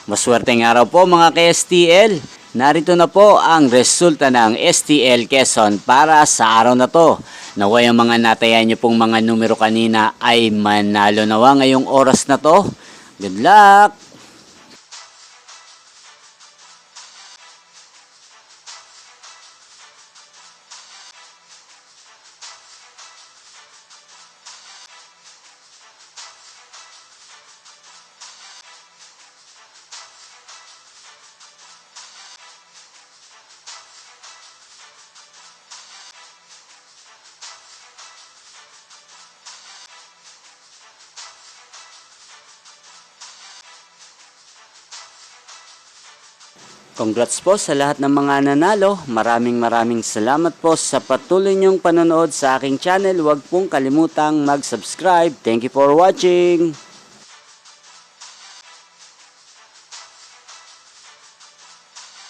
Maswerteng araw po mga ka-STL. Narito na po ang resulta ng STL Quezon para sa araw na to. Naway ang mga natayan niyo pong mga numero kanina ay manalo nawa ngayong oras na to. Good luck! Congrats po sa lahat ng mga nanalo. Maraming salamat po sa patuloy niyong panonood sa aking channel. Huwag pong kalimutang mag-subscribe. Thank you for watching.